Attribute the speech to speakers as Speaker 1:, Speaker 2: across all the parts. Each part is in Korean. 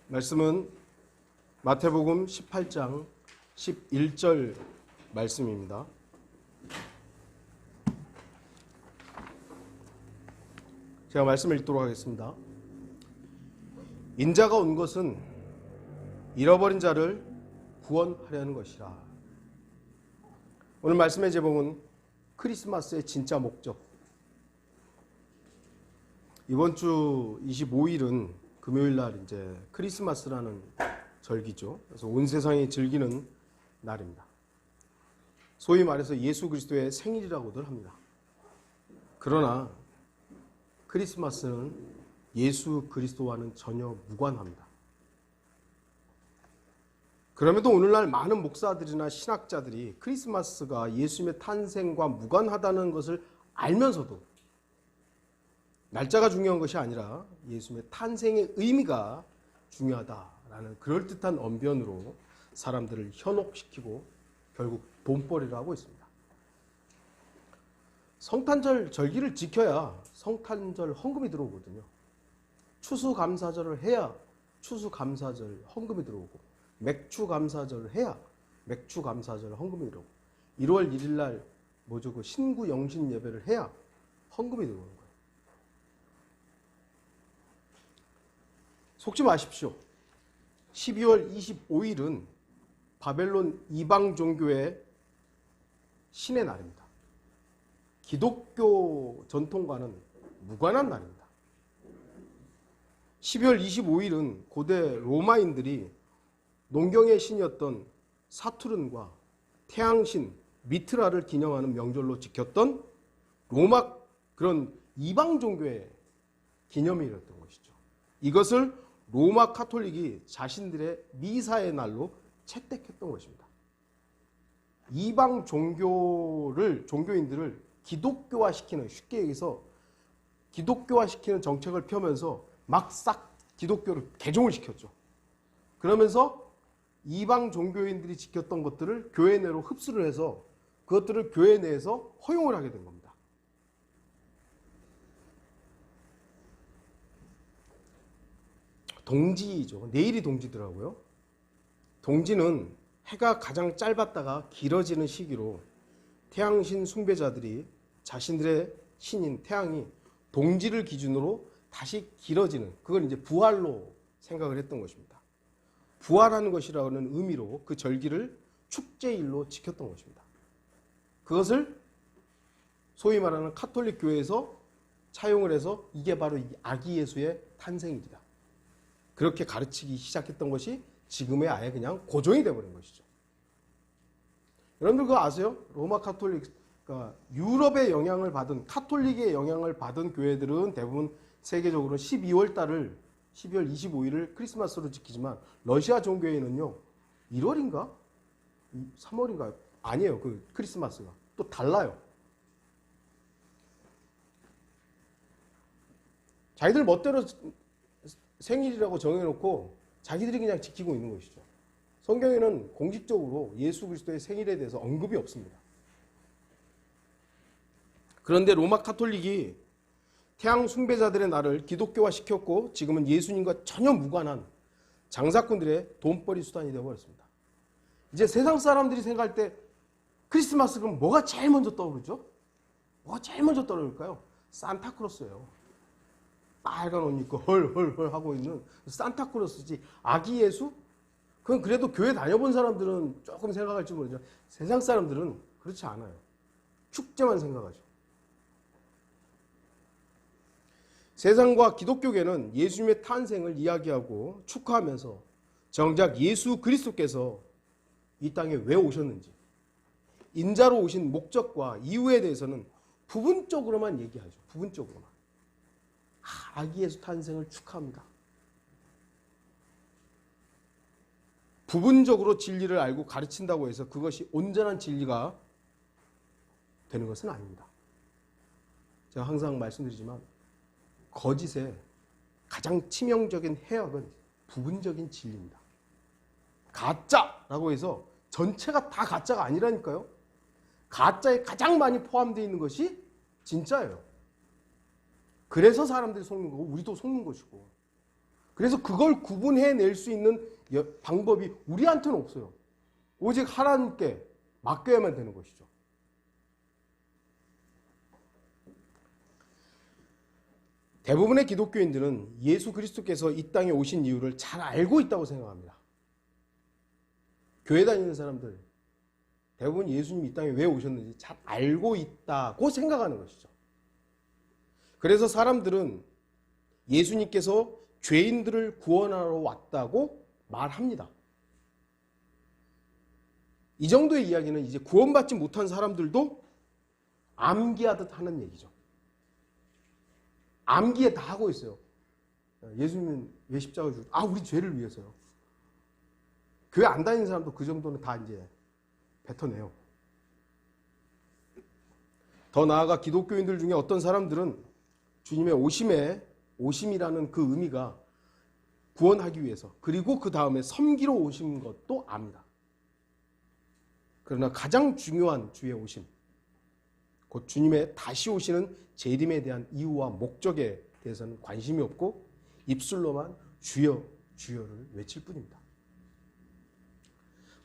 Speaker 1: 말씀은 마태복음 18장 11절 말씀입니다. 제가 말씀을 읽도록 하겠습니다. 인자가 온 것은 잃어버린 자를 구원하려는 것이라. 오늘 말씀의 제목은 크리스마스의 진짜 목적. 이번 주 25일은 금요일 날 이제 크리스마스라는 절기죠. 그래서 온 세상이 즐기는 날입니다. 소위 말해서 예수 그리스도의 생일이라고들 합니다. 그러나 크리스마스는 예수 그리스도와는 전혀 무관합니다. 그럼에도 오늘날 많은 목사들이나 신학자들이 크리스마스가 예수님의 탄생과 무관하다는 것을 알면서도 날짜가 중요한 것이 아니라 예수님의 탄생의 의미가 중요하다라는 그럴듯한 언변으로 사람들을 현혹시키고 결국 돈벌이를 하고 있습니다. 성탄절 절기를 지켜야 성탄절 헌금이 들어오거든요. 추수감사절을 해야 추수감사절 헌금이 들어오고, 맥추감사절을 해야 맥추감사절 헌금이 들어오고, 1월 1일 날 뭐죠? 그 신구 영신 예배를 해야 헌금이 들어오는 거예요. 속지 마십시오. 12월 25일은 바벨론 이방 종교의 신의 날입니다. 기독교 전통과는 무관한 날입니다. 12월 25일은 고대 로마인들이 농경의 신이었던 사투른과 태양신 미트라를 기념하는 명절로 지켰던 로마 그런 이방 종교의 기념일이었던 것이죠. 이것을 로마 카톨릭이 자신들의 미사의 날로 채택했던 것입니다. 이방 종교인들을 기독교화시키는, 쉽게 얘기해서 기독교화시키는 정책을 펴면서 막 싹 기독교를 개종을 시켰죠. 그러면서 이방 종교인들이 지켰던 것들을 교회 내로 흡수를 해서 그것들을 교회 내에서 허용을 하게 된 겁니다. 동지죠. 내일이 동지더라고요. 동지는 해가 가장 짧았다가 길어지는 시기로 태양신 숭배자들이 자신들의 신인 태양이 동지를 기준으로 다시 길어지는, 그걸 이제 부활로 생각을 했던 것입니다. 부활하는 것이라는 의미로 그 절기를 축제일로 지켰던 것입니다. 그것을 소위 말하는 카톨릭 교회에서 차용을 해서 이게 바로 아기 예수의 탄생일이다, 그렇게 가르치기 시작했던 것이 지금의 아예 그냥 고정이 되어버린 것이죠. 여러분들 그거 아세요? 로마 카톨릭, 그러니까 유럽의 영향을 받은, 카톨릭의 영향을 받은 교회들은 대부분 세계적으로 12월 25일을 크리스마스로 지키지만 러시아 종교회는요 1월인가? 3월인가? 아니에요. 그 크리스마스가 또 달라요. 자기들 멋대로 생일이라고 정해놓고 자기들이 그냥 지키고 있는 것이죠. 성경에는 공식적으로 예수 그리스도의 생일에 대해서 언급이 없습니다. 그런데 로마 카톨릭이 태양 숭배자들의 날을 기독교화 시켰고 지금은 예수님과 전혀 무관한 장사꾼들의 돈벌이 수단이 되어버렸습니다. 이제 세상 사람들이 생각할 때 크리스마스 그럼 뭐가 제일 먼저 떠오르죠? 뭐가 제일 먼저 떠오를까요? 산타크로스예요. 빨간 옷 입고 헐헐헐 하고 있는 산타크로스지. 아기 예수? 그건 그래도 교회 다녀본 사람들은 조금 생각할지 모르지만 세상 사람들은 그렇지 않아요. 축제만 생각하죠. 세상과 기독교계는 예수님의 탄생을 이야기하고 축하하면서 정작 예수 그리스도께서 이 땅에 왜 오셨는지, 인자로 오신 목적과 이유에 대해서는 부분적으로만 얘기하죠. 부분적으로만. 아기 예수 탄생을 축하합니다. 부분적으로 진리를 알고 가르친다고 해서 그것이 온전한 진리가 되는 것은 아닙니다. 제가 항상 말씀드리지만 거짓의 가장 치명적인 해악은 부분적인 진리입니다. 가짜라고 해서 전체가 다 가짜가 아니라니까요. 가짜에 가장 많이 포함되어 있는 것이 진짜예요. 그래서 사람들이 속는 거고 우리도 속는 것이고, 그래서 그걸 구분해낼 수 있는 방법이 우리한테는 없어요. 오직 하나님께 맡겨야만 되는 것이죠. 대부분의 기독교인들은 예수 그리스도께서 이 땅에 오신 이유를 잘 알고 있다고 생각합니다. 교회 다니는 사람들 대부분 예수님이 이 땅에 왜 오셨는지 잘 알고 있다고 생각하는 것이죠. 그래서 사람들은 예수님께서 죄인들을 구원하러 왔다고 말합니다. 이 정도의 이야기는 이제 구원받지 못한 사람들도 암기하듯 하는 얘기죠. 암기에 다 하고 있어요. 예수님은 왜 십자가 죽었어? 우리 죄를 위해서요. 교회 안 다니는 사람도 그 정도는 다 이제 뱉어내요. 더 나아가 기독교인들 중에 어떤 사람들은 주님의 오심이라는 그 의미가 구원하기 위해서, 그리고 그 다음에 섬기러 오신 것도 압니다. 그러나 가장 중요한 주의 오심, 곧 주님의 다시 오시는 재림에 대한 이유와 목적에 대해서는 관심이 없고 입술로만 주여 주여를 외칠 뿐입니다.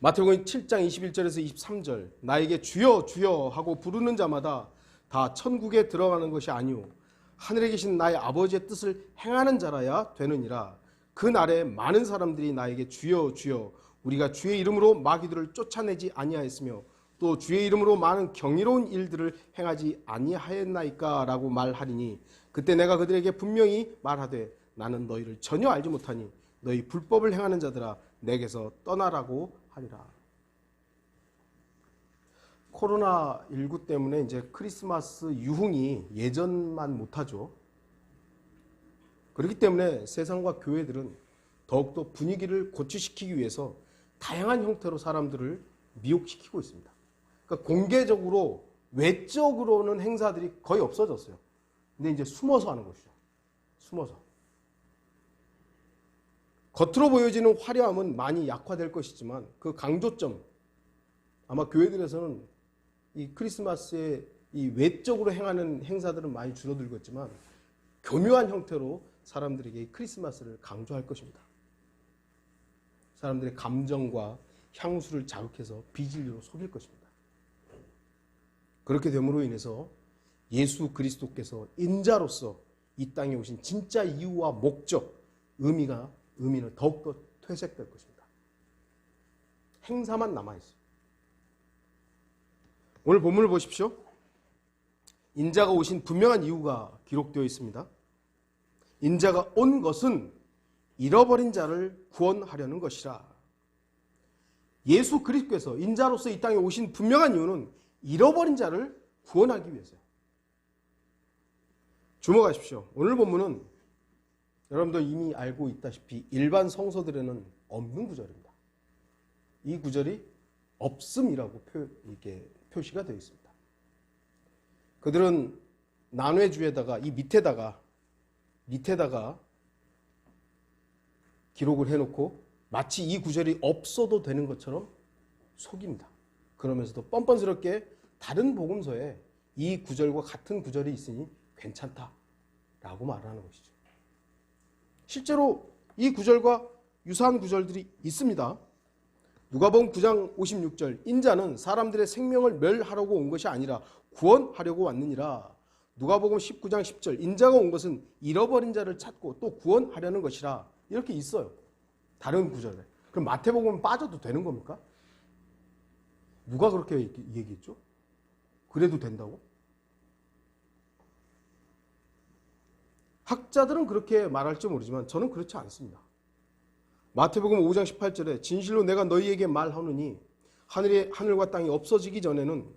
Speaker 1: 마태복음 7장 21절에서 23절, 나에게 주여 주여 하고 부르는 자마다 다 천국에 들어가는 것이 아니오 하늘에 계신 나의 아버지의 뜻을 행하는 자라야 되느니라. 그 날에 많은 사람들이 나에게 주여 주여 우리가 주의 이름으로 마귀들을 쫓아내지 아니하였으며 또 주의 이름으로 많은 경이로운 일들을 행하지 아니하였나이까 라고 말하리니, 그때 내가 그들에게 분명히 말하되 나는 너희를 전혀 알지 못하니 너희 불법을 행하는 자들아 내게서 떠나라고 하리라. 코로나19 때문에 이제 크리스마스 유흥이 예전만 못하죠. 그렇기 때문에 세상과 교회들은 더욱더 분위기를 고취시키기 위해서 다양한 형태로 사람들을 미혹시키고 있습니다. 그러니까 공개적으로, 외적으로는 행사들이 거의 없어졌어요. 근데 이제 숨어서 하는 것이죠. 숨어서. 겉으로 보여지는 화려함은 많이 약화될 것이지만 그 강조점, 아마 교회들에서는 이 크리스마스에 이 외적으로 행하는 행사들은 많이 줄어들겠지만 교묘한 형태로 사람들에게 크리스마스를 강조할 것입니다. 사람들의 감정과 향수를 자극해서 비진리로 속일 것입니다. 그렇게 됨으로 인해서 예수 그리스도께서 인자로서 이 땅에 오신 진짜 이유와 목적, 의미는 더욱더 퇴색될 것입니다. 행사만 남아있어요. 오늘 본문을 보십시오. 인자가 오신 분명한 이유가 기록되어 있습니다. 인자가 온 것은 잃어버린 자를 구원하려는 것이라. 예수 그리스도께서 인자로서 이 땅에 오신 분명한 이유는 잃어버린 자를 구원하기 위해서요. 주목하십시오. 오늘 본문은 여러분도 이미 알고 있다시피 일반 성서들에는 없는 구절입니다. 이 구절이 없음이라고 이렇게 표시가 되어 있습니다. 그들은 난회주에다가 이 밑에다가 기록을 해놓고 마치 이 구절이 없어도 되는 것처럼 속입니다. 그러면서도 뻔뻔스럽게 다른 복음서에 이 구절과 같은 구절이 있으니 괜찮다라고 말하는 것이죠. 실제로 이 구절과 유사한 구절들이 있습니다. 누가복음 9장 56절, 인자는 사람들의 생명을 멸하려고 온 것이 아니라 구원하려고 왔느니라. 누가복음 19장 10절, 인자가 온 것은 잃어버린 자를 찾고 또 구원하려는 것이라. 이렇게 있어요. 다른 구절에. 그럼 마태복음은 빠져도 되는 겁니까? 누가 그렇게 얘기했죠? 그래도 된다고? 학자들은 그렇게 말할지 모르지만 저는 그렇지 않습니다. 마태복음 5장 18절에 진실로 내가 너희에게 말하노니 하늘과 땅이 없어지기 전에는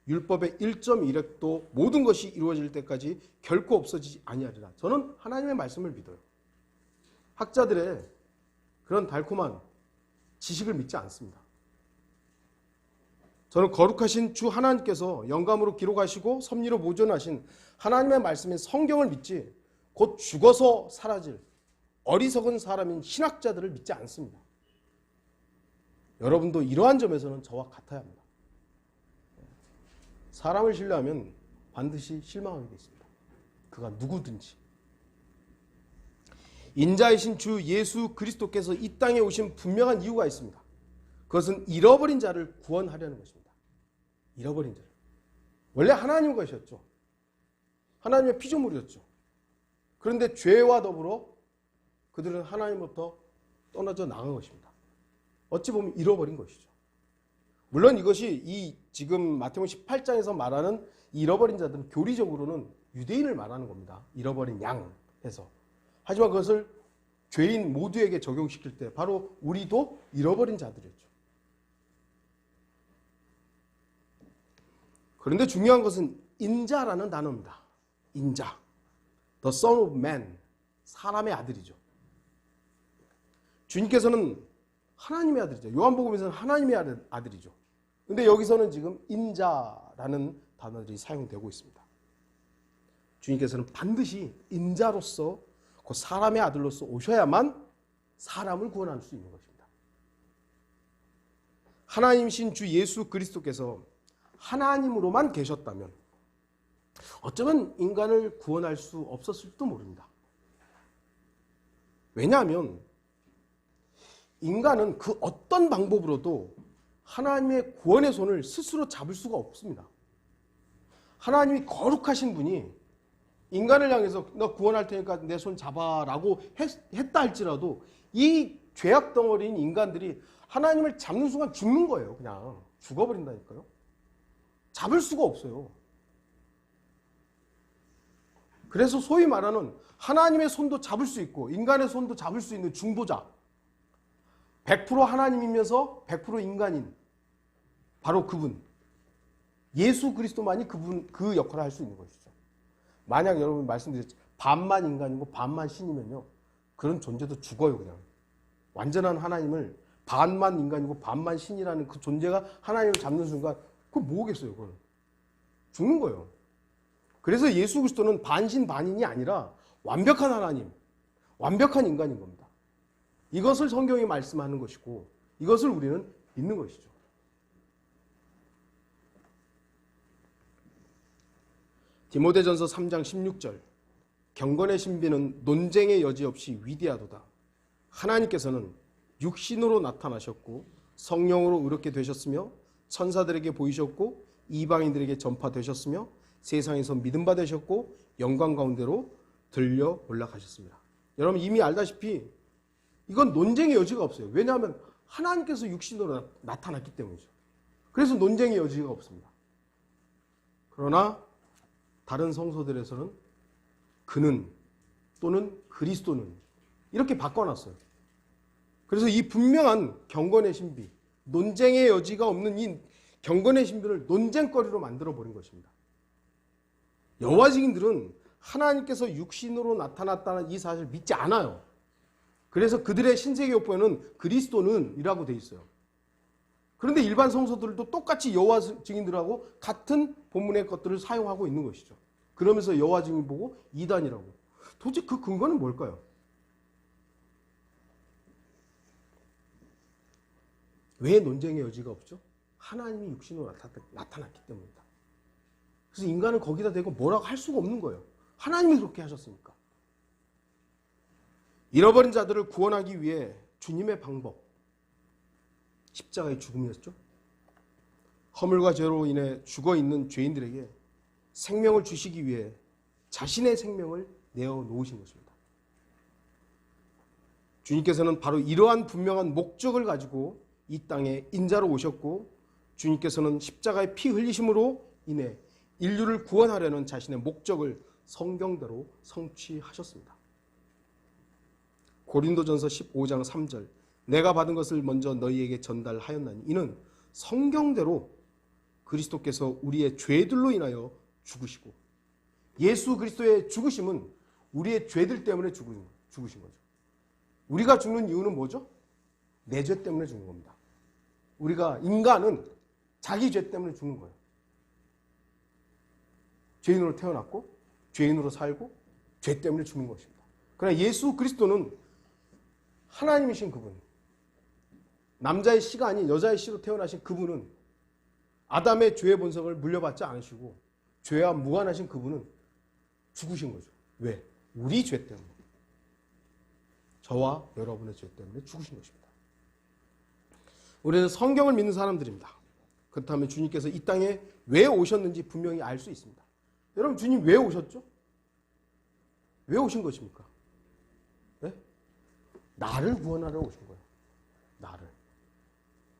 Speaker 1: 율법의 1.1획도 모든 것이 이루어질 때까지 결코 없어지지 아니하리라. 저는 하나님의 말씀을 믿어요. 학자들의 그런 달콤한 지식을 믿지 않습니다. 저는 거룩하신 주 하나님께서 영감으로 기록하시고 섭리로 보존하신 하나님의 말씀인 성경을 믿지 곧 죽어서 사라질 어리석은 사람인 신학자들을 믿지 않습니다. 여러분도 이러한 점에서는 저와 같아야 합니다. 사람을 신뢰하면 반드시 실망하게 돼 있습니다. 그가 누구든지. 인자이신 주 예수 그리스도께서 이 땅에 오신 분명한 이유가 있습니다. 그것은 잃어버린 자를 구원하려는 것입니다. 잃어버린 자를. 원래 하나님 것이었죠. 하나님의 피조물이었죠. 그런데 죄와 더불어 그들은 하나님부터 떠나져 나간 것입니다. 어찌 보면 잃어버린 것이죠. 물론 이것이 이 지금 마태복음 18장에서 말하는 잃어버린 자들은 교리적으로는 유대인을 말하는 겁니다. 잃어버린 양 해서. 하지만 그것을 죄인 모두에게 적용시킬 때 바로 우리도 잃어버린 자들이었죠. 그런데 중요한 것은 인자라는 단어입니다. 인자. The Son of Man. 사람의 아들이죠. 주님께서는 하나님의 아들이죠. 요한복음에서는 하나님의 아들이죠. 근데 여기서는 지금 인자라는 단어들이 사용되고 있습니다. 주님께서는 반드시 인자로서 그 사람의 아들로서 오셔야만 사람을 구원할 수 있는 것입니다. 하나님이신 주 예수 그리스도께서 하나님으로만 계셨다면 어쩌면 인간을 구원할 수 없었을지도 모릅니다. 왜냐하면 인간은 그 어떤 방법으로도 하나님의 구원의 손을 스스로 잡을 수가 없습니다. 하나님이 거룩하신 분이 인간을 향해서 너 구원할 테니까 내 손 잡아라고 했다 할지라도 이 죄악 덩어리인 인간들이 하나님을 잡는 순간 죽는 거예요. 그냥 죽어버린다니까요. 잡을 수가 없어요. 그래서 소위 말하는 하나님의 손도 잡을 수 있고 인간의 손도 잡을 수 있는 중보자, 100% 하나님이면서 100% 인간인 바로 그분, 예수 그리스도만이 그 역할을 할 수 있는 것이죠. 만약 여러분 말씀드렸죠, 반만 인간이고 반만 신이면요, 그런 존재도 죽어요. 그냥 완전한 하나님을 반만 인간이고 반만 신이라는 그 존재가 하나님을 잡는 순간 그거 뭐겠어요? 그건 죽는 거예요. 그래서 예수 그리스도는 반신 반인이 아니라 완벽한 하나님, 완벽한 인간인 겁니다. 이것을 성경이 말씀하는 것이고 이것을 우리는 믿는 것이죠. 디모데전서 3장 16절, 경건의 신비는 논쟁의 여지 없이 위대하도다. 하나님께서는 육신으로 나타나셨고 성령으로 의롭게 되셨으며 천사들에게 보이셨고 이방인들에게 전파되셨으며 세상에서 믿음바 되셨고 영광 가운데로 들려 올라가셨습니다. 여러분 이미 알다시피 이건 논쟁의 여지가 없어요. 왜냐하면 하나님께서 육신으로 나타났기 때문이죠. 그래서 논쟁의 여지가 없습니다. 그러나 다른 성서들에서는 그는 또는 그리스도는 이렇게 바꿔놨어요. 그래서 이 분명한 경건의 신비, 논쟁의 여지가 없는 이 경건의 신비를 논쟁거리로 만들어버린 것입니다. 여호와 증인들은 하나님께서 육신으로 나타났다는 이 사실을 믿지 않아요. 그래서 그들의 신세계 요법에는 그리스도는 이라고 돼 있어요. 그런데 일반 성서들도 똑같이 여호와 증인들하고 같은 본문의 것들을 사용하고 있는 것이죠. 그러면서 여호와 증인 보고 이단이라고. 도대체 그 근거는 뭘까요? 왜 논쟁의 여지가 없죠? 하나님이 육신으로 나타났기 때문이다. 그래서 인간은 거기다 대고 뭐라고 할 수가 없는 거예요. 하나님이 그렇게 하셨으니까. 잃어버린 자들을 구원하기 위해 주님의 방법, 십자가의 죽음이었죠. 허물과 죄로 인해 죽어있는 죄인들에게 생명을 주시기 위해 자신의 생명을 내어놓으신 것입니다. 주님께서는 바로 이러한 분명한 목적을 가지고 이 땅에 인자로 오셨고 주님께서는 십자가의 피 흘리심으로 인해 인류를 구원하려는 자신의 목적을 성경대로 성취하셨습니다. 고린도전서 15장 3절, 내가 받은 것을 먼저 너희에게 전달하였나니 이는 성경대로 그리스도께서 우리의 죄들로 인하여 죽으시고, 예수 그리스도의 죽으심은 우리의 죄들 때문에 죽으신 거죠. 우리가 죽는 이유는 뭐죠? 내 죄 때문에 죽는 겁니다. 우리가 인간은 자기 죄 때문에 죽는 거예요. 죄인으로 태어났고 죄인으로 살고 죄 때문에 죽는 것입니다. 그러나 예수 그리스도는 하나님이신 그분, 남자의 씨가 아닌 여자의 씨로 태어나신 그분은 아담의 죄의 본성을 물려받지 않으시고 죄와 무관하신 그분은 죽으신 거죠. 왜? 우리 죄 때문에. 저와 여러분의 죄 때문에 죽으신 것입니다. 우리는 성경을 믿는 사람들입니다. 그렇다면 주님께서 이 땅에 왜 오셨는지 분명히 알 수 있습니다. 여러분, 주님 왜 오셨죠? 왜 오신 것입니까? 네? 나를 구원하러 오신 거예요. 나를.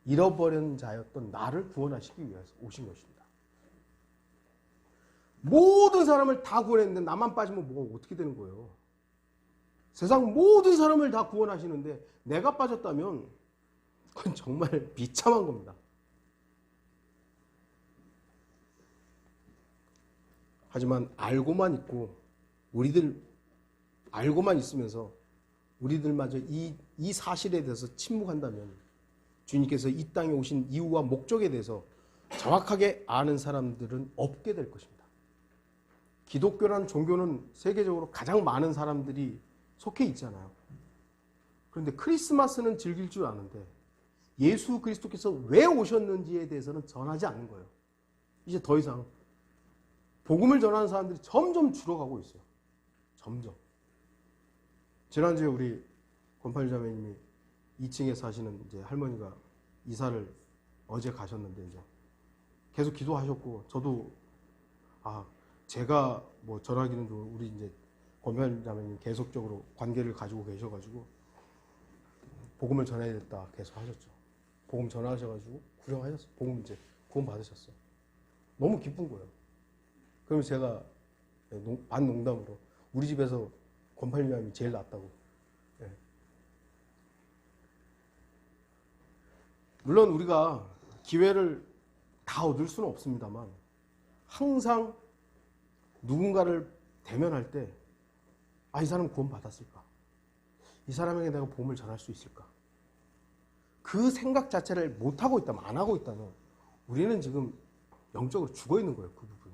Speaker 1: 잃어버린 자였던 나를 구원하시기 위해서 오신 것입니다. 모든 사람을 다 구원했는데 나만 빠지면 뭐가 어떻게 되는 거예요? 세상 모든 사람을 다 구원하시는데 내가 빠졌다면 그건 정말 비참한 겁니다. 하지만 알고만 있고 우리들 알고만 있으면서 우리들마저 이 사실에 대해서 침묵한다면 주님께서 이 땅에 오신 이유와 목적에 대해서 정확하게 아는 사람들은 없게 될 것입니다. 기독교라는 종교는 세계적으로 가장 많은 사람들이 속해 있잖아요. 그런데 크리스마스는 즐길 줄 아는데 예수 그리스도께서 왜 오셨는지에 대해서는 전하지 않는 거예요. 이제 더 이상 복음을 전하는 사람들이 점점 줄어가고 있어요. 점점. 지난주에 우리 권팔 자매님이 2층에 사시는 이제 할머니가 이사를 어제 가셨는데 이제 계속 기도하셨고 저도 제가 뭐 전하기는 좀 우리 이제 권팔 자매님 계속적으로 관계를 가지고 계셔가지고 복음을 전해야겠다 계속 하셨죠. 복음 전하셔가지고 구령하셨어요. 복음 이제 구원 받으셨어요. 너무 기쁜 거예요. 그러면 제가 반농담으로 우리 집에서 권팔님이 제일 낫다고. 네. 물론 우리가 기회를 다 얻을 수는 없습니다만 항상 누군가를 대면할 때 이 사람은 구원 받았을까? 이 사람에게 내가 복음을 전할 수 있을까? 그 생각 자체를 못하고 있다면, 안 하고 있다면 우리는 지금 영적으로 죽어 있는 거예요. 그 부분.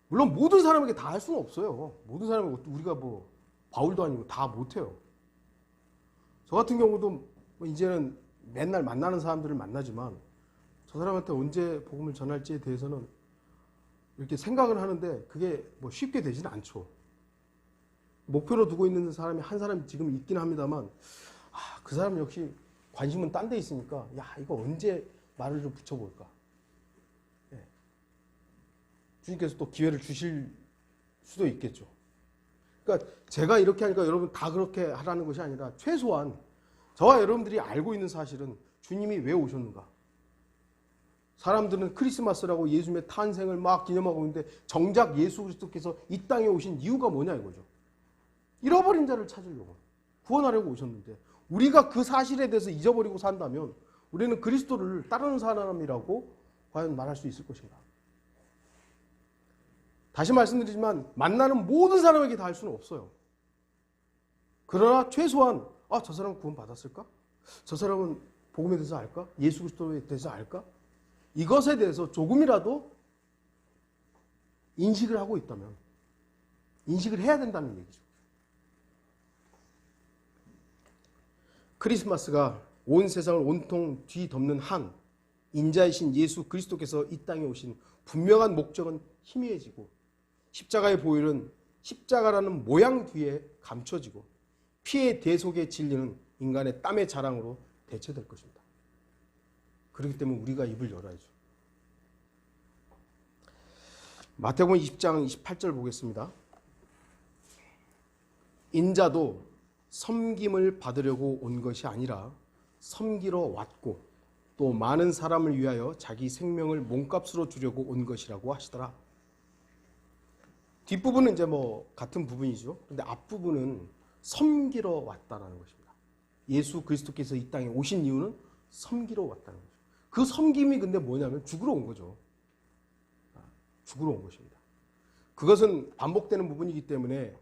Speaker 1: 물론 모든 사람에게 다 할 수는 없어요. 모든 사람에게 우리가 뭐 바울도 아니고 다 못해요. 저 같은 경우도 뭐 이제는 맨날 만나는 사람들을 만나지만 저 사람한테 언제 복음을 전할지에 대해서는 이렇게 생각을 하는데 그게 뭐 쉽게 되지는 않죠. 목표로 두고 있는 사람이 한 사람 지금 있긴 합니다만 그 사람 역시 관심은 딴 데 있으니까 이거 언제 말을 좀 붙여볼까. 네. 주님께서 또 기회를 주실 수도 있겠죠. 그러니까 제가 이렇게 하니까 여러분 다 그렇게 하라는 것이 아니라 최소한 저와 여러분들이 알고 있는 사실은 주님이 왜 오셨는가. 사람들은 크리스마스라고 예수님의 탄생을 막 기념하고 있는데 정작 예수 그리스도께서 이 땅에 오신 이유가 뭐냐 이거죠. 잃어버린 자를 찾으려고 구원하려고 오셨는데 우리가 그 사실에 대해서 잊어버리고 산다면 우리는 그리스도를 따르는 사람이라고 과연 말할 수 있을 것인가. 다시 말씀드리지만 만나는 모든 사람에게 다 할 수는 없어요. 그러나 최소한 저 사람은 구원 받았을까? 저 사람은 복음에 대해서 알까? 예수 그리스도에 대해서 알까? 이것에 대해서 조금이라도 인식을 하고 있다면 인식을 해야 된다는 얘기죠. 크리스마스가 온 세상을 온통 뒤덮는 한 인자이신 예수 그리스도께서 이 땅에 오신 분명한 목적은 희미해지고 십자가의 보혈은 십자가라는 모양 뒤에 감춰지고 피의 대속의 진리는 인간의 땀의 자랑으로 대체될 것입니다. 그렇기 때문에 우리가 입을 열어야죠. 마태복음 20장 28절 보겠습니다. 인자도 섬김을 받으려고 온 것이 아니라 섬기러 왔고 또 많은 사람을 위하여 자기 생명을 몸값으로 주려고 온 것이라고 하시더라. 뒷부분은 이제 뭐 같은 부분이죠. 그런데 앞부분은 섬기러 왔다라는 것입니다. 예수 그리스도께서 이 땅에 오신 이유는 섬기러 왔다는 거죠. 그 섬김이 근데 뭐냐면 죽으러 온 거죠. 죽으러 온 것입니다. 그것은 반복되는 부분이기 때문에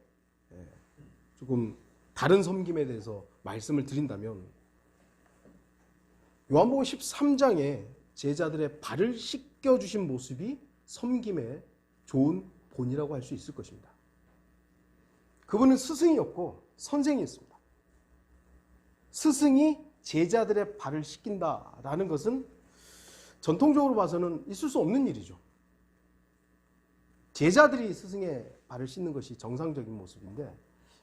Speaker 1: 조금 다른 섬김에 대해서 말씀을 드린다면 요한복음 13장에 제자들의 발을 씻겨주신 모습이 섬김의 좋은 본이라고 할 수 있을 것입니다. 그분은 스승이었고 선생이었습니다. 스승이 제자들의 발을 씻긴다라는 것은 전통적으로 봐서는 있을 수 없는 일이죠. 제자들이 스승의 발을 씻는 것이 정상적인 모습인데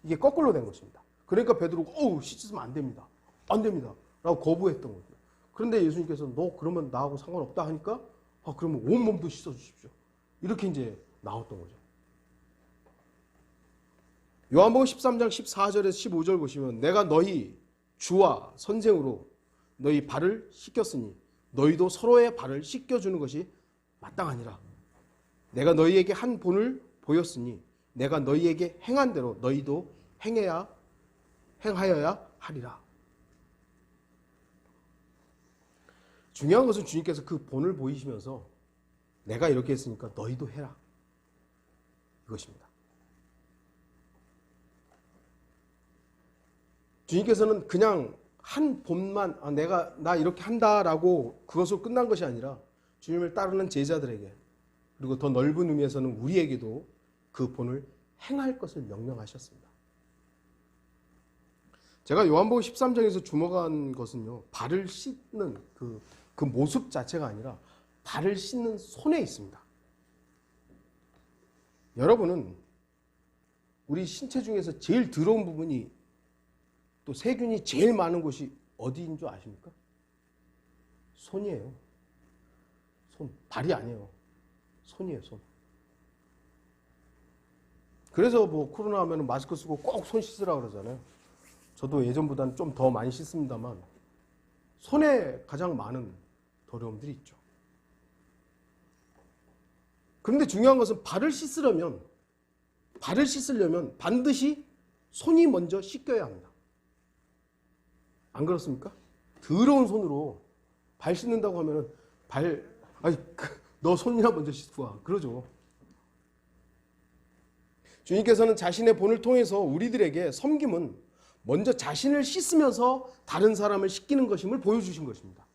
Speaker 1: 이게 거꾸로 된 것입니다. 그러니까 베드로가 씻으면 안 됩니다. 안 됩니다. 라고 거부했던 거죠. 그런데 예수님께서 너 그러면 나하고 상관없다 하니까 그러면 온몸도 씻어주십시오. 이렇게 이제 나왔던 거죠. 요한복음 13장 14절에서 15절 보시면 내가 너희 주와 선생으로 너희 발을 씻겼으니 너희도 서로의 발을 씻겨주는 것이 마땅하니라. 내가 너희에게 한 본을 보였으니 내가 너희에게 행한 대로 너희도 행하여야 하리라. 중요한 것은 주님께서 그 본을 보이시면서 내가 이렇게 했으니까 너희도 해라. 이것입니다. 주님께서는 그냥 한 본만 나 이렇게 한다라고 그것으로 끝난 것이 아니라 주님을 따르는 제자들에게 그리고 더 넓은 의미에서는 우리에게도 그 본을 행할 것을 명령하셨습니다. 제가 요한복음 13장에서 주목한 것은요, 발을 씻는 그 모습 자체가 아니라 발을 씻는 손에 있습니다. 여러분은 우리 신체 중에서 제일 더러운 부분이 또 세균이 제일 많은 곳이 어디인 줄 아십니까? 손이에요. 손, 발이 아니에요. 손이에요, 손. 그래서 뭐 코로나 하면 마스크 쓰고 꼭 손 씻으라 그러잖아요. 저도 예전보다는 좀 더 많이 씻습니다만 손에 가장 많은 더러움들이 있죠. 그런데 중요한 것은 발을 씻으려면 반드시 손이 먼저 씻겨야 합니다. 안 그렇습니까? 더러운 손으로 발 씻는다고 하면은 너 손이나 먼저 씻고 와. 그러죠. 주님께서는 자신의 본을 통해서 우리들에게 섬김은 먼저 자신을 씻으면서 다른 사람을 씻기는 것임을 보여주신 것입니다.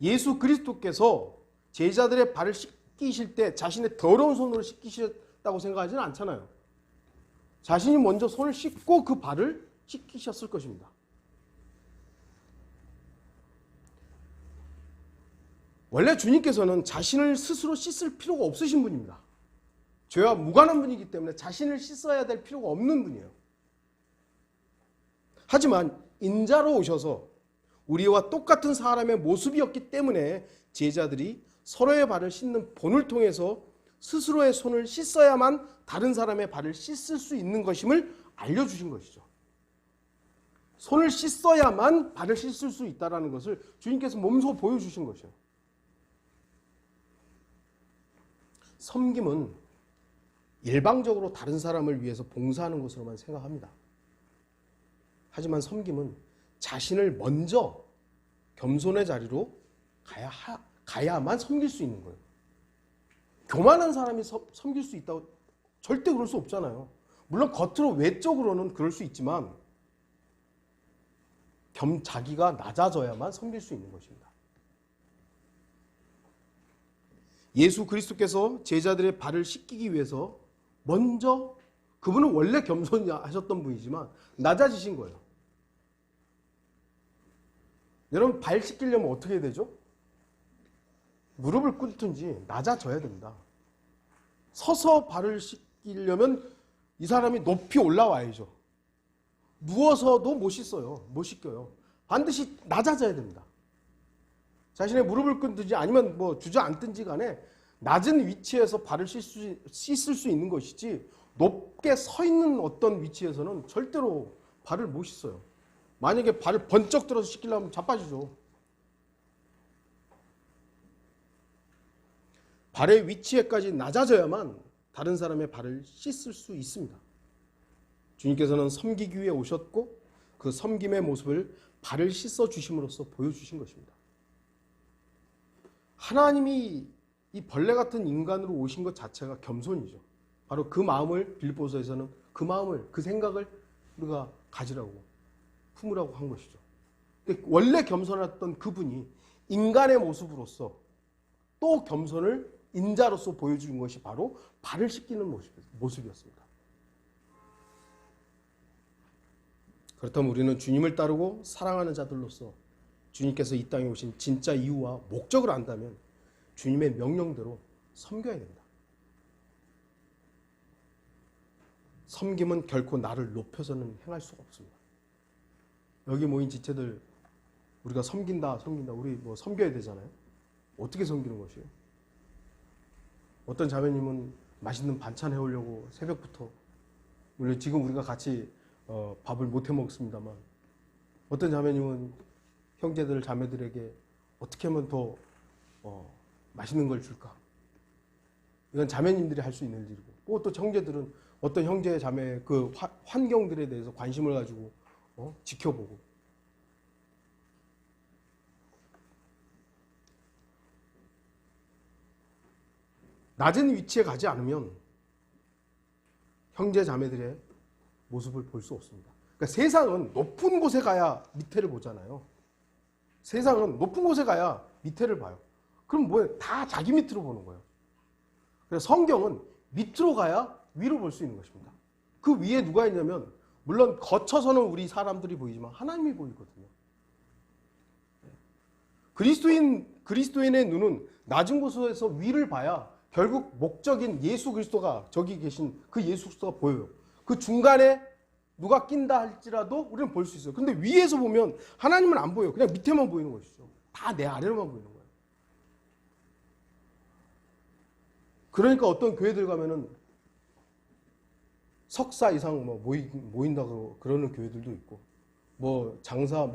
Speaker 1: 예수 그리스도께서 제자들의 발을 씻기실 때 자신의 더러운 손으로 씻기셨다고 생각하지는 않잖아요. 자신이 먼저 손을 씻고 그 발을 씻기셨을 것입니다. 원래 주님께서는 자신을 스스로 씻을 필요가 없으신 분입니다. 죄와 무관한 분이기 때문에 자신을 씻어야 될 필요가 없는 분이에요. 하지만 인자로 오셔서 우리와 똑같은 사람의 모습이었기 때문에 제자들이 서로의 발을 씻는 본을 통해서 스스로의 손을 씻어야만 다른 사람의 발을 씻을 수 있는 것임을 알려주신 것이죠. 손을 씻어야만 발을 씻을 수 있다는 것을 주님께서 몸소 보여주신 것이에요. 섬김은 일방적으로 다른 사람을 위해서 봉사하는 것으로만 생각합니다. 하지만 섬김은 자신을 먼저 겸손의 자리로 가야만 섬길 수 있는 거예요. 교만한 사람이 섬길 수 있다고 절대 그럴 수 없잖아요. 물론 겉으로 외적으로는 그럴 수 있지만 자기가 낮아져야만 섬길 수 있는 것입니다. 예수 그리스도께서 제자들의 발을 씻기기 위해서 먼저 그분은 원래 겸손히 하셨던 분이지만 낮아지신 거예요. 여러분 발 씻기려면 어떻게 해야 되죠? 무릎을 꿇든지 낮아져야 됩니다. 서서 발을 씻기려면 이 사람이 높이 올라와야죠. 누워서도 못 씻겨요. 반드시 낮아져야 됩니다. 자신의 무릎을 꿇든지 아니면 주저앉든지 간에 낮은 위치에서 발을 씻을 수 있는 것이지 높게 서 있는 어떤 위치에서는 절대로 발을 못 씻어요. 만약에 발을 번쩍 들어서 씻기려면 자빠지죠. 발의 위치에까지 낮아져야만 다른 사람의 발을 씻을 수 있습니다. 주님께서는 섬기기 위해 오셨고 그 섬김의 모습을 발을 씻어 주심으로써 보여주신 것입니다. 하나님이 이 벌레 같은 인간으로 오신 것 자체가 겸손이죠. 바로 그 마음을 빌립보서에서는 그 생각을 우리가 가지라고 품으라고 한 것이죠. 원래 겸손했던 그분이 인간의 모습으로서 또 겸손을 인자로서 보여준 것이 바로 발을 씻기는 모습이었습니다. 그렇다면 우리는 주님을 따르고 사랑하는 자들로서 주님께서 이 땅에 오신 진짜 이유와 목적을 안다면 주님의 명령대로 섬겨야 됩니다. 섬김은 결코 나를 높여서는 행할 수가 없습니다. 여기 모인 지체들 우리가 섬긴다. 우리 뭐 섬겨야 되잖아요. 어떻게 섬기는 것이에요? 어떤 자매님은 맛있는 반찬 해오려고 새벽부터, 물론 지금 우리가 같이 밥을 못 해 먹습니다만, 어떤 자매님은 형제들 자매들에게 어떻게 하면 더 맛있는 걸 줄까? 이건 자매님들이 할 수 있는 일이고, 또 형제들은 어떤 형제 자매의 그 환경들에 대해서 관심을 가지고 지켜보고. 낮은 위치에 가지 않으면 형제 자매들의 모습을 볼 수 없습니다. 그러니까 세상은 높은 곳에 가야 밑에를 보잖아요. 세상은 높은 곳에 가야 밑에를 봐요. 그럼 뭐예요? 다 자기 밑으로 보는 거예요. 그래서 성경은 밑으로 가야 위로 볼 수 있는 것입니다. 그 위에 누가 있냐면, 물론 거쳐서는 우리 사람들이 보이지만 하나님이 보이거든요. 그리스도인의 눈은 낮은 곳에서 위를 봐야 결국 목적인 예수 그리스도가, 저기 계신 그 예수 그리스도가 보여요. 그 중간에 누가 낀다 할지라도 우리는 볼 수 있어요. 근데 위에서 보면 하나님은 안 보여요. 그냥 밑에만 보이는 것이죠. 다 내 아래로만 보이는 거예요. 그러니까 어떤 교회들 가면은 석사 이상 모인다고 그러는 교회들도 있고, 뭐 장사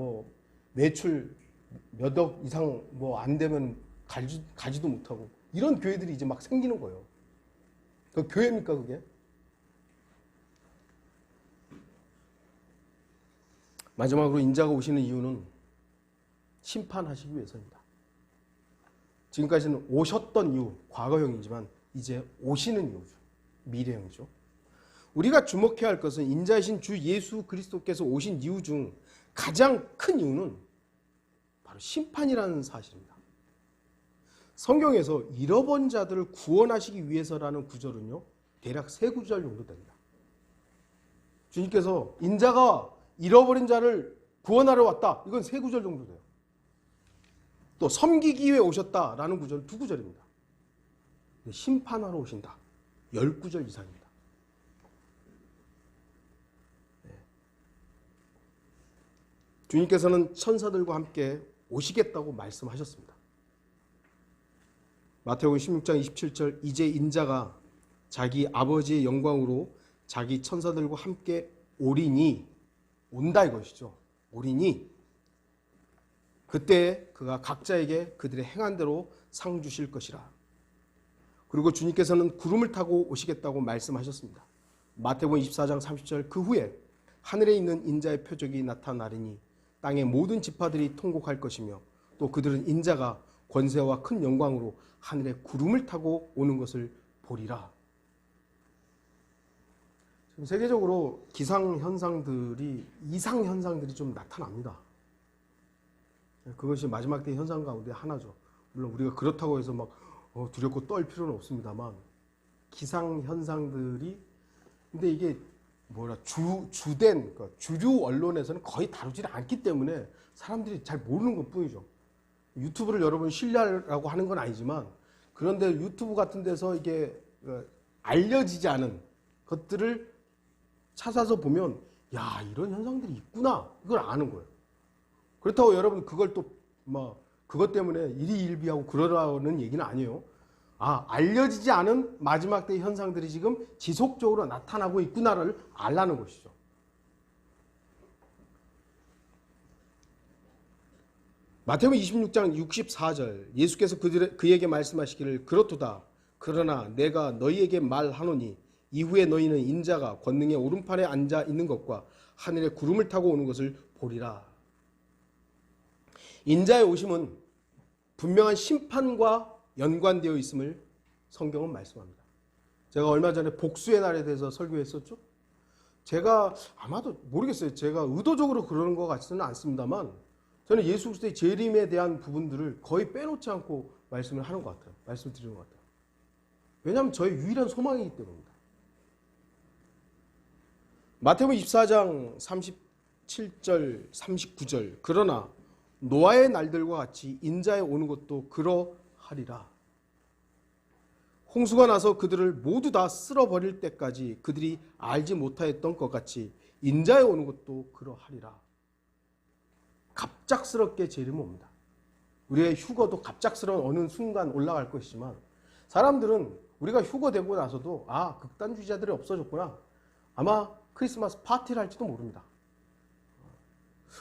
Speaker 1: 매출 몇 억 이상 안 되면 가지도 못하고, 이런 교회들이 이제 막 생기는 거예요. 그 교회입니까, 그게? 마지막으로 인자가 오시는 이유는 심판하시기 위해서입니다. 지금까지는 오셨던 이유, 과거형이지만 이제 오시는 이유죠. 미래형이죠. 우리가 주목해야 할 것은 인자이신 주 예수 그리스도께서 오신 이유 중 가장 큰 이유는 바로 심판이라는 사실입니다. 성경에서 잃어버린 자들을 구원하시기 위해서라는 구절은요, 대략 3구절 정도 됩니다. 주님께서 인자가 잃어버린 자를 구원하러 왔다. 이건 3구절 정도 돼요. 또 섬기기 위해 오셨다라는 구절은 2구절입니다. 심판하러 오신다. 10구절 이상입니다. 주님께서는 천사들과 함께 오시겠다고 말씀하셨습니다. 마태복음 16장 27절, 이제 인자가 자기 아버지의 영광으로 자기 천사들과 함께 오리니, 온다 이것이죠. 오리니 그때 그가 각자에게 그들의 행한 대로 상 주실 것이라. 그리고 주님께서는 구름을 타고 오시겠다고 말씀하셨습니다. 마태복음 24장 30절, 그 후에 하늘에 있는 인자의 표적이 나타나리니 땅의 모든 지파들이 통곡할 것이며 또 그들은 인자가 권세와 큰 영광으로 하늘에 구름을 타고 오는 것을 보리라. 지금 세계적으로 기상현상들이, 이상현상들이 좀 나타납니다. 그것이 마지막 때 현상 가운데 하나죠. 물론 우리가 그렇다고 해서 막 두렵고 떨 필요는 없습니다만, 기상현상들이, 근데 이게 주된, 그러니까 주류 언론에서는 거의 다루지 않기 때문에 사람들이 잘 모르는 것 뿐이죠. 유튜브를 여러분 신뢰하라고 하는 건 아니지만, 그런데 유튜브 같은 데서 이게 알려지지 않은 것들을 찾아서 보면, 야, 이런 현상들이 있구나, 이걸 아는 거예요. 그렇다고 여러분 그걸 또 그것 때문에 일희일비하고 그러라는 얘기는 아니에요. 알려지지 않은 마지막 때 현상들이 지금 지속적으로 나타나고 있구나를 알라는 것이죠. 마태복음 26장 64절, 예수께서 그에게 말씀하시기를, 그렇도다. 그러나 내가 너희에게 말하노니 이후에 너희는 인자가 권능의 오른팔에 앉아 있는 것과 하늘에 구름을 타고 오는 것을 보리라. 인자의 오심은 분명한 심판과 연관되어 있음을 성경은 말씀합니다. 제가 얼마 전에 복수의 날에 대해서 설교했었죠. 제가 아마도 모르겠어요. 제가 의도적으로 그러는 것 같지는 않습니다만, 저는 예수 그리스도의 재림에 대한 부분들을 거의 빼놓지 않고 말씀을 하는 것 같아요. 말씀을 드리는 것 같아요. 왜냐하면 저의 유일한 소망이기 때문입니다. 마태복음 24장 37절 39절, 그러나 노아의 날들과 같이 인자에 오는 것도 그러하리라. 홍수가 나서 그들을 모두 다 쓸어버릴 때까지 그들이 알지 못하였던 것 같이 인자에 오는 것도 그러하리라. 갑작스럽게 재림이 옵니다. 우리의 휴거도 갑작스러운 어느 순간 올라갈 것이지만 사람들은 우리가 휴거되고 나서도 극단주의자들이 없어졌구나. 아마 크리스마스 파티를 할지도 모릅니다.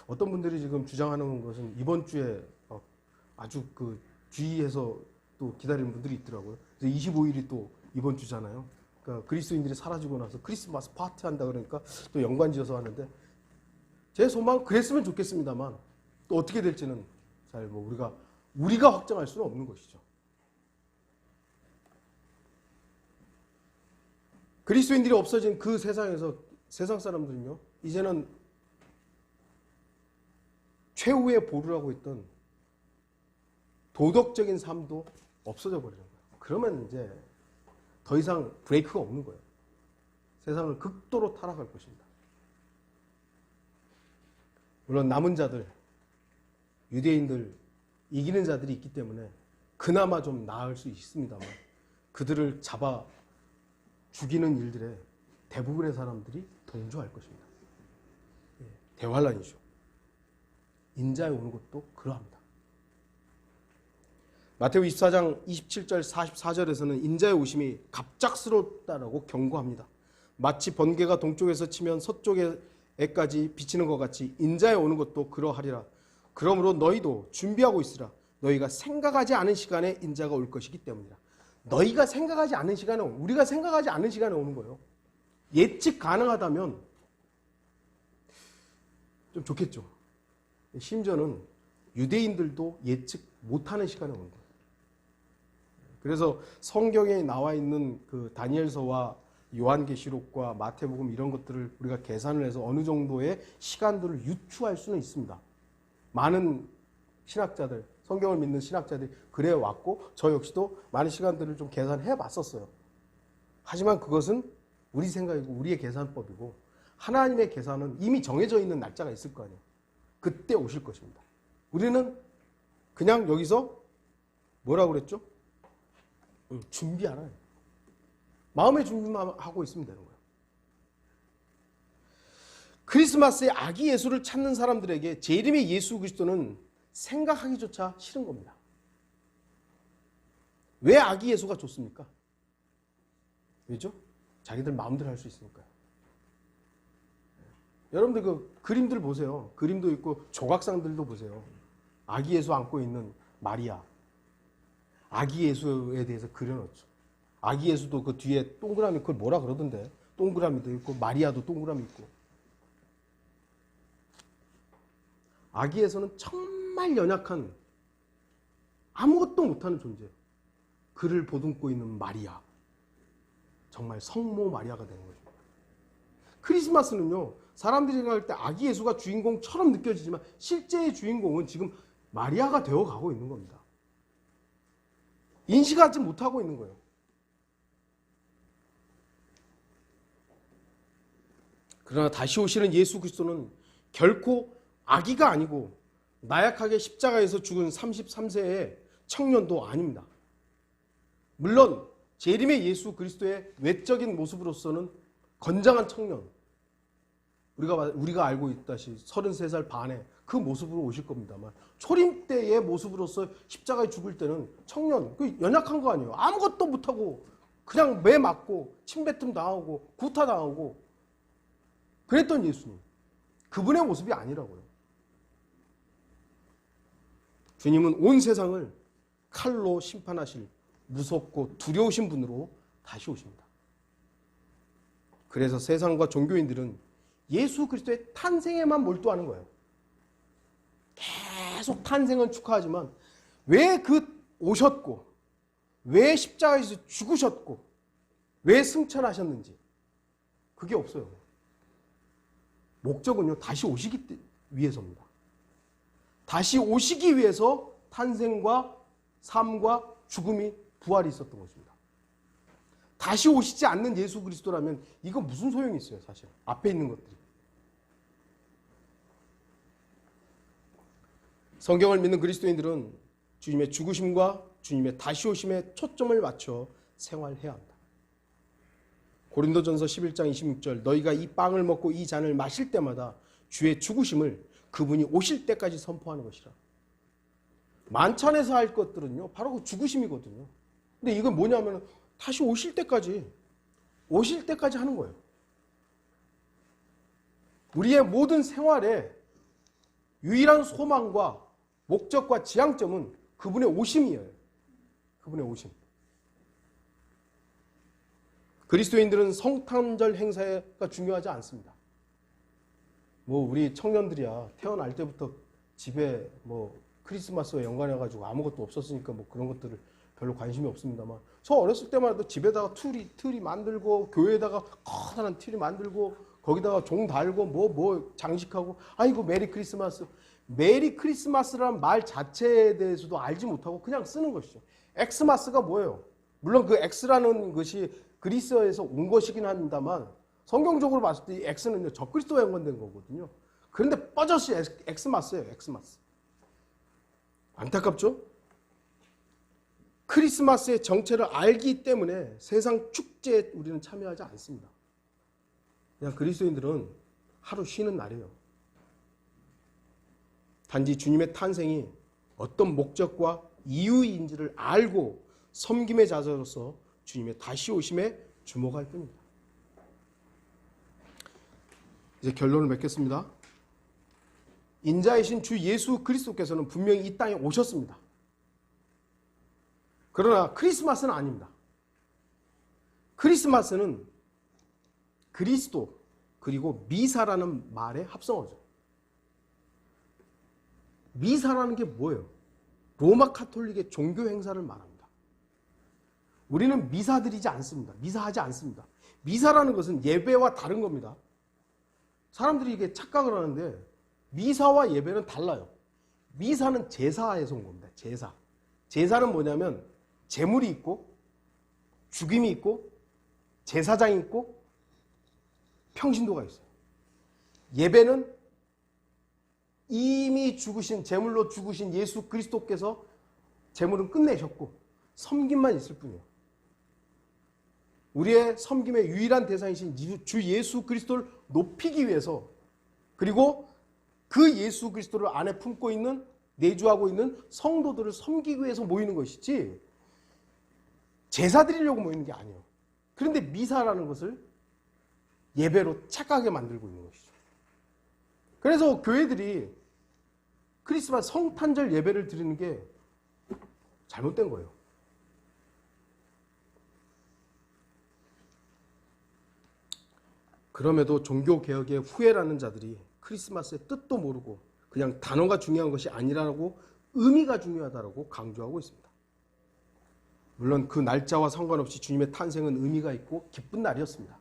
Speaker 1: 어떤 분들이 지금 주장하는 것은 이번 주에 아주 주의해서 또 기다리는 분들이 있더라고요. 25일이 또 이번 주잖아요. 그러니까 그리스도인들이 사라지고 나서 크리스마스 파티 한다 그러니까 또 연관지어서 하는데 제 소망은 그랬으면 좋겠습니다만 또 어떻게 될지는 잘 우리가 확정할 수는 없는 것이죠. 그리스도인들이 없어진 그 세상에서 세상 사람들은요, 이제는 최후의 보루라고 했던 도덕적인 삶도 없어져 버리는 거예요. 그러면 이제 더 이상 브레이크가 없는 거예요. 세상을 극도로 타락할 것입니다. 물론 남은 자들, 유대인들, 이기는 자들이 있기 때문에 그나마 좀 나을 수 있습니다만 그들을 잡아 죽이는 일들에 대부분의 사람들이 동조할 것입니다. 대환란이죠. 인자에 오는 것도 그러합니다. 마태오 24장 27절 44절에서는 인자의 오심이 갑작스럽다라고 경고합니다. 마치 번개가 동쪽에서 치면 서쪽에까지 비치는 것 같이 인자에 오는 것도 그러하리라. 그러므로 너희도 준비하고 있으라. 너희가 생각하지 않은 시간에 인자가 올 것이기 때문이라. 너희가 생각하지 않은 시간에 우리가 생각하지 않은 시간에 오는 거예요. 예측 가능하다면 좀 좋겠죠. 심지어는 유대인들도 예측 못하는 시간에 오는 거예요. 그래서 성경에 나와 있는 그 다니엘서와 요한계시록과 마태복음 이런 것들을 우리가 계산을 해서 어느 정도의 시간들을 유추할 수는 있습니다. 많은 신학자들, 성경을 믿는 신학자들이 그래 왔고 저 역시도 많은 시간들을 좀 계산해 봤었어요. 하지만 그것은 우리 생각이고 우리의 계산법이고 하나님의 계산은 이미 정해져 있는 날짜가 있을 거 아니에요. 그때 오실 것입니다. 우리는 그냥 여기서 뭐라고 그랬죠? 준비하라. 마음의 준비만 하고 있으면 되는 거예요. 크리스마스에 아기 예수를 찾는 사람들에게 재림의 예수 그리스도는 생각하기조차 싫은 겁니다. 왜 아기 예수가 좋습니까? 왜죠? 자기들 마음대로 할 수 있으니까요. 여러분들 그 그림들 보세요. 그림도 있고 조각상들도 보세요. 아기 예수 안고 있는 마리아. 아기 예수에 대해서 그려놓죠. 아기 예수도 그 뒤에 동그라미, 그걸 뭐라 그러던데. 동그라미도 있고 마리아도 동그라미 있고. 아기 예수는 정말 연약한 아무것도 못하는 존재예요. 그를 보듬고 있는 마리아. 정말 성모 마리아가 되는 거죠. 크리스마스는요, 사람들이 생각할 때 아기 예수가 주인공처럼 느껴지지만 실제의 주인공은 지금 마리아가 되어가고 있는 겁니다. 인식하지 못하고 있는 거예요. 그러나 다시 오시는 예수 그리스도는 결코 아기가 아니고 나약하게 십자가에서 죽은 33세의 청년도 아닙니다. 물론 재림의 예수 그리스도의 외적인 모습으로서는 건장한 청년, 우리가 알고 있다시 33살 반에 그 모습으로 오실 겁니다만 초림 때의 모습으로서 십자가에 죽을 때는 청년, 그 연약한 거 아니에요. 아무것도 못하고 그냥 매 맞고 침뱉음 당하고 구타 당하고 그랬던 예수님. 그분의 모습이 아니라고요. 주님은 온 세상을 칼로 심판하실 무섭고 두려우신 분으로 다시 오십니다. 그래서 세상과 종교인들은 예수 그리스도의 탄생에만 몰두하는 거예요. 계속 탄생은 축하하지만 왜 오셨고 왜 십자가에서 죽으셨고 왜 승천하셨는지 그게 없어요. 목적은요, 다시 오시기 위해서입니다. 다시 오시기 위해서 탄생과 삶과 죽음이 부활이 있었던 것입니다. 다시 오시지 않는 예수 그리스도라면 이거 무슨 소용이 있어요, 사실. 앞에 있는 것들이. 성경을 믿는 그리스도인들은 주님의 죽으심과 주님의 다시 오심에 초점을 맞춰 생활해야 한다. 고린도전서 11장 26절 너희가 이 빵을 먹고 이 잔을 마실 때마다 주의 죽으심을 그분이 오실 때까지 선포하는 것이라. 만찬에서 할 것들은요 바로 그 죽으심이거든요. 근데 이건 뭐냐면 다시 오실 때까지 하는 거예요. 우리의 모든 생활에 유일한 소망과 목적과 지향점은 그분의 오심이에요. 그분의 오심. 그리스도인들은 성탄절 행사가 중요하지 않습니다. 우리 청년들이야 태어날 때부터 집에 크리스마스와 연관해가지고 아무것도 없었으니까 그런 것들을 별로 관심이 없습니다만, 저 어렸을 때만 해도 집에다가 트리 만들고 교회에다가 커다란 트리 만들고 거기다가 종 달고 장식하고, 아이고 메리 크리스마스. 메리 크리스마스라는 말 자체에 대해서도 알지 못하고 그냥 쓰는 것이죠. 엑스마스가 뭐예요? 물론 그 엑스라는 것이 그리스어에서 온 것이긴 합니다만 성경적으로 봤을 때 이 엑스는요 적그리스도와 연관된 거거든요. 그런데 뻗어시 엑스마스예요. 엑스마스. 안타깝죠? 크리스마스의 정체를 알기 때문에 세상 축제에 우리는 참여하지 않습니다. 그냥 그리스도인들은 하루 쉬는 날이에요. 단지 주님의 탄생이 어떤 목적과 이유인지를 알고 섬김의 자세로서 주님의 다시 오심에 주목할 뿐입니다. 이제 결론을 맺겠습니다. 인자이신 주 예수 그리스도께서는 분명히 이 땅에 오셨습니다. 그러나 크리스마스는 아닙니다. 크리스마스는 그리스도 그리고 미사라는 말의 합성어죠. 미사라는 게 뭐예요? 로마 카톨릭의 종교 행사를 말합니다. 우리는 미사 드리지 않습니다. 미사하지 않습니다. 미사라는 것은 예배와 다른 겁니다. 사람들이 이게 착각을 하는데 미사와 예배는 달라요. 미사는 제사에서 온 겁니다. 제사. 제사는 뭐냐면 제물이 있고 죽임이 있고 제사장이 있고 평신도가 있어요. 예배는 이미 죽으신, 제물로 죽으신 예수 그리스도께서 제물은 끝내셨고 섬김만 있을 뿐이에요. 우리의 섬김의 유일한 대상이신 주 예수 그리스도를 높이기 위해서, 그리고 그 예수 그리스도를 안에 품고 있는, 내주하고 있는 성도들을 섬기기 위해서 모이는 것이지 제사 드리려고 모이는 게 아니에요. 그런데 미사라는 것을 예배로 착각하게 만들고 있는 것이죠. 그래서 교회들이 크리스마스 성탄절 예배를 드리는 게 잘못된 거예요. 그럼에도 종교개혁의 후예라는 자들이 크리스마스의 뜻도 모르고 그냥 단어가 중요한 것이 아니라고 의미가 중요하다고 강조하고 있습니다. 물론 그 날짜와 상관없이 주님의 탄생은 의미가 있고 기쁜 날이었습니다.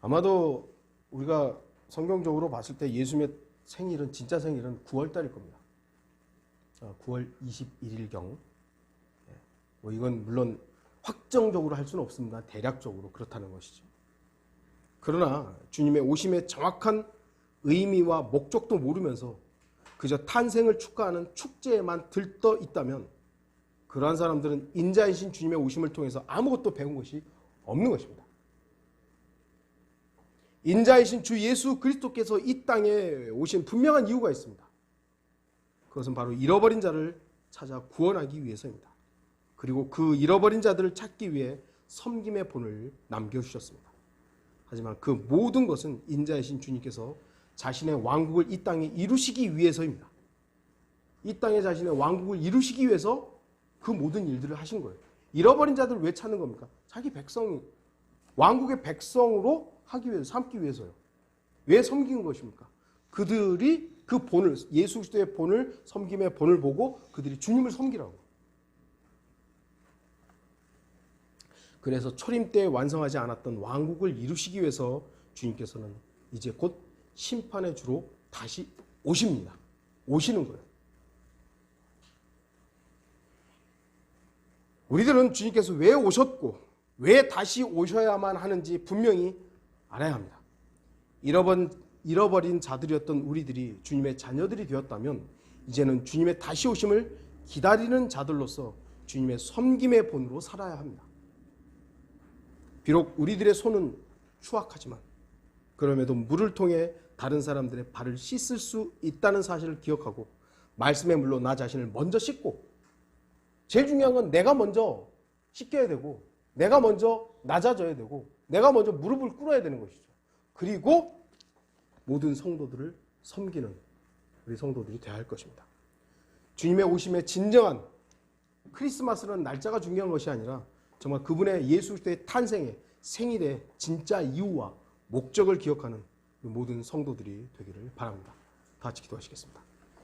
Speaker 1: 아마도 우리가 성경적으로 봤을 때 예수님의 생일은, 진짜 생일은 9월 달일 겁니다. 9월 21일경. 이건 물론 확정적으로 할 수는 없습니다. 대략적으로 그렇다는 것이죠. 그러나 주님의 오심의 정확한 의미와 목적도 모르면서 그저 탄생을 축하하는 축제에만 들떠 있다면 그러한 사람들은 인자이신 주님의 오심을 통해서 아무것도 배운 것이 없는 것입니다. 인자이신 주 예수 그리스도께서 이 땅에 오신 분명한 이유가 있습니다. 그것은 바로 잃어버린 자를 찾아 구원하기 위해서입니다. 그리고 그 잃어버린 자들을 찾기 위해 섬김의 본을 남겨주셨습니다. 하지만 그 모든 것은 인자이신 주님께서 자신의 왕국을 이 땅에 이루시기 위해서입니다. 이 땅에 자신의 왕국을 이루시기 위해서 그 모든 일들을 하신 거예요. 잃어버린 자들을 왜 찾는 겁니까? 자기 백성이 왕국의 백성으로 하기 위해서, 삼기 위해서요. 왜 섬긴 것입니까? 그들이 그 본을, 예수 그리스도의 본을, 섬김의 본을 보고 그들이 주님을 섬기라고. 그래서 초림 때 완성하지 않았던 왕국을 이루시기 위해서 주님께서는 이제 곧 심판의 주로 다시 오십니다. 오시는 거예요. 우리들은 주님께서 왜 오셨고 왜 다시 오셔야만 하는지 분명히 알아야 합니다. 잃어버린 자들이었던 우리들이 주님의 자녀들이 되었다면 이제는 주님의 다시 오심을 기다리는 자들로서 주님의 섬김의 본으로 살아야 합니다. 비록 우리들의 손은 추악하지만 그럼에도 물을 통해 다른 사람들의 발을 씻을 수 있다는 사실을 기억하고 말씀의 물로 나 자신을 먼저 씻고, 제일 중요한 건 내가 먼저 씻겨야 되고 내가 먼저 낮아져야 되고 내가 먼저 무릎을 꿇어야 되는 것이죠. 그리고 모든 성도들을 섬기는 우리 성도들이 되어야 할 것입니다. 주님의 오심의 진정한 크리스마스라는 날짜가 중요한 것이 아니라 정말 그분의 예수 그리스도의 탄생의 생일의 진짜 이유와 목적을 기억하는 모든 성도들이 되기를 바랍니다. 다 같이 기도하시겠습니다.